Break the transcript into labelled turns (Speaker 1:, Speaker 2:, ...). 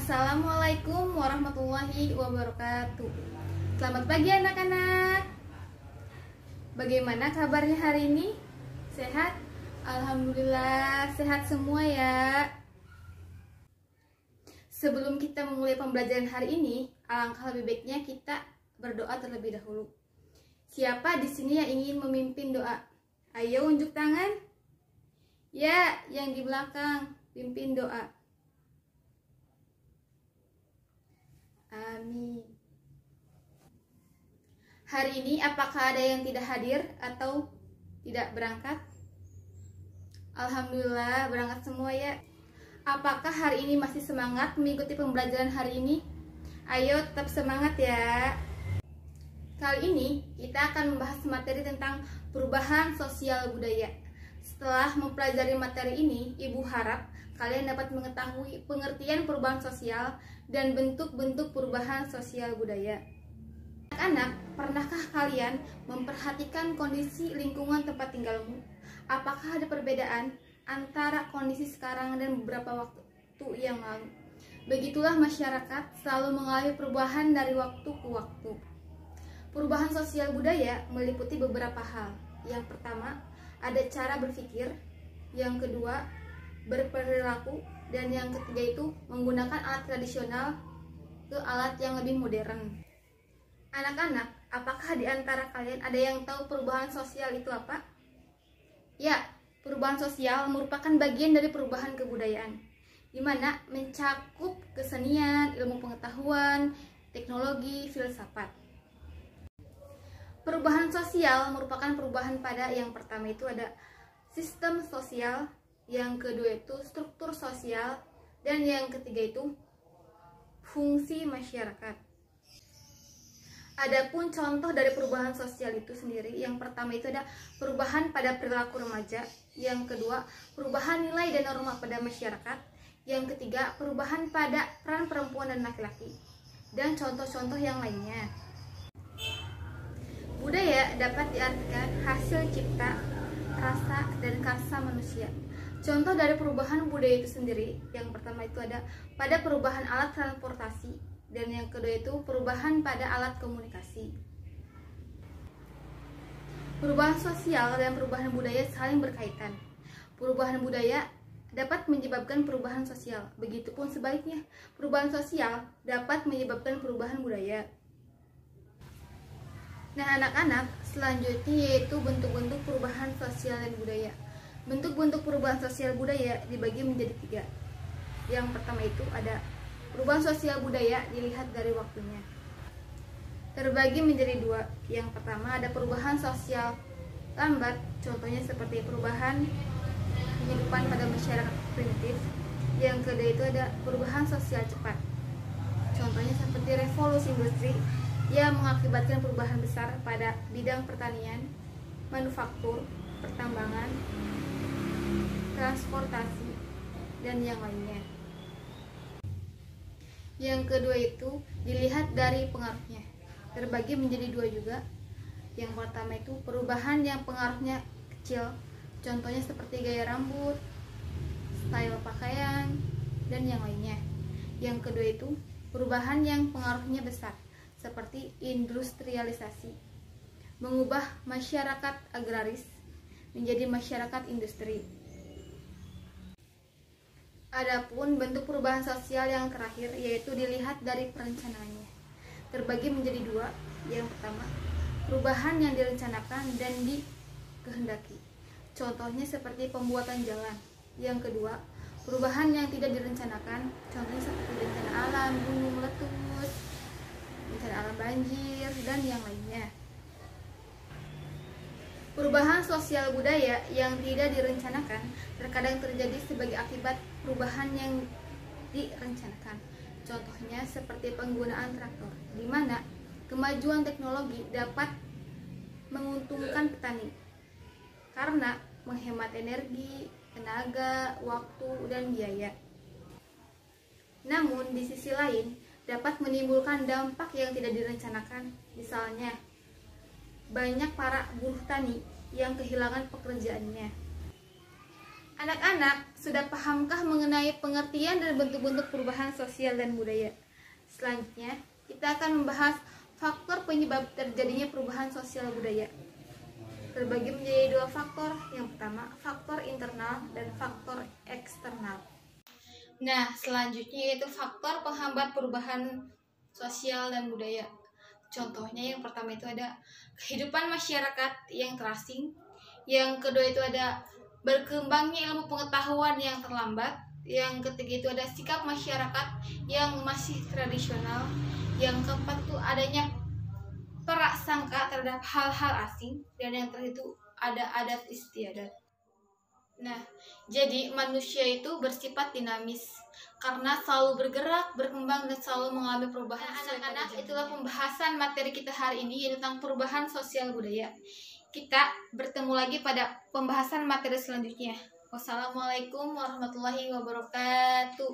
Speaker 1: Assalamualaikum warahmatullahi wabarakatuh. Selamat pagi anak-anak. Bagaimana kabarnya hari ini? Sehat? Alhamdulillah sehat semua ya. Sebelum kita memulai pembelajaran hari ini, alangkah lebih baiknya kita berdoa terlebih dahulu. Siapa di sini yang ingin memimpin doa? Ayo unjuk tangan. Ya, yang di belakang pimpin doa. Amin. Hari ini apakah ada yang tidak hadir atau tidak berangkat? Alhamdulillah berangkat semua ya. Apakah hari ini masih semangat mengikuti pembelajaran hari ini? Ayo tetap semangat ya. Kali ini kita akan membahas materi tentang perubahan sosial budaya. Setelah mempelajari materi ini, Ibu harap kalian dapat mengetahui pengertian perubahan sosial dan bentuk-bentuk perubahan sosial budaya. Anak-anak, pernahkah kalian memperhatikan kondisi lingkungan tempat tinggalmu? Apakah ada perbedaan antara kondisi sekarang dan beberapa waktu yang lalu? Begitulah masyarakat selalu mengalami perubahan dari waktu ke waktu. Perubahan sosial budaya meliputi beberapa hal. Yang pertama, ada cara berpikir. Yang kedua, berperilaku. Dan yang ketiga itu menggunakan alat tradisional ke alat yang lebih modern. Anak-anak, apakah di antara kalian ada yang tahu perubahan sosial itu apa? Ya, perubahan sosial merupakan bagian dari perubahan kebudayaan, di mana mencakup kesenian, ilmu pengetahuan, teknologi, filsafat. Perubahan sosial merupakan perubahan pada yang pertama itu ada sistem sosial, yang kedua itu struktur sosial, dan yang ketiga itu fungsi masyarakat. Adapun contoh dari perubahan sosial itu sendiri, yang pertama itu ada perubahan pada perilaku remaja, yang kedua perubahan nilai dan norma pada masyarakat, yang ketiga perubahan pada peran perempuan dan laki-laki, dan contoh-contoh yang lainnya. Budaya dapat diartikan hasil cipta, rasa, dan karsa manusia. Contoh dari perubahan budaya itu sendiri, yang pertama itu ada pada perubahan alat transportasi, dan yang kedua itu perubahan pada alat komunikasi. Perubahan sosial dan perubahan budaya saling berkaitan. Perubahan budaya dapat menyebabkan perubahan sosial, begitupun sebaliknya, perubahan sosial dapat menyebabkan perubahan budaya. Nah anak-anak, selanjutnya yaitu bentuk-bentuk perubahan sosial dan budaya. Bentuk-bentuk perubahan sosial budaya dibagi menjadi 3. Yang pertama itu ada perubahan sosial budaya dilihat dari waktunya. Terbagi menjadi 2. Yang pertama ada perubahan sosial lambat, contohnya seperti perubahan kehidupan pada masyarakat primitif. Yang kedua itu ada perubahan sosial cepat, contohnya seperti revolusi industri yang mengakibatkan perubahan besar pada bidang pertanian, manufaktur, pertambangan, transportasi, dan yang lainnya. Yang kedua itu dilihat dari pengaruhnya, terbagi menjadi 2 juga. Yang pertama itu perubahan yang pengaruhnya kecil, contohnya seperti gaya rambut, style pakaian, dan yang lainnya. Yang kedua itu perubahan yang pengaruhnya besar, seperti industrialisasi, mengubah masyarakat agraris menjadi masyarakat industri. Adapun bentuk perubahan sosial yang terakhir yaitu dilihat dari perencanaannya, terbagi menjadi 2. Yang pertama, perubahan yang direncanakan dan dikehendaki, contohnya seperti pembuatan jalan. Yang kedua, perubahan yang tidak direncanakan, contohnya seperti bencana alam, gunung meletus, bencana alam banjir, dan yang lainnya. Perubahan sosial budaya yang tidak direncanakan terkadang terjadi sebagai akibat perubahan yang direncanakan. Contohnya seperti penggunaan traktor, di mana kemajuan teknologi dapat menguntungkan petani karena menghemat energi, tenaga, waktu, dan biaya. Namun di sisi lain dapat menimbulkan dampak yang tidak direncanakan, misalnya banyak para buruh tani yang kehilangan pekerjaannya. Anak-anak, sudah pahamkah mengenai pengertian dan bentuk-bentuk perubahan sosial dan budaya? Selanjutnya, kita akan membahas faktor penyebab terjadinya perubahan sosial budaya. Terbagi menjadi 2 faktor. Yang pertama, faktor internal dan faktor eksternal. Nah, selanjutnya yaitu faktor penghambat perubahan sosial dan budaya. Contohnya yang pertama itu ada kehidupan masyarakat yang terasing. Yang kedua itu ada berkembangnya ilmu pengetahuan yang terlambat. Yang ketiga itu ada sikap masyarakat yang masih tradisional. Yang keempat itu adanya prasangka terhadap hal-hal asing. Dan yang terakhir itu ada adat istiadat. Nah, jadi manusia itu bersifat dinamis karena selalu bergerak, berkembang, dan selalu mengalami perubahan. Anak-anak, itulah pembahasan materi kita hari ini yaitu tentang perubahan sosial budaya. Kita bertemu lagi pada pembahasan materi selanjutnya. Wassalamualaikum warahmatullahi wabarakatuh.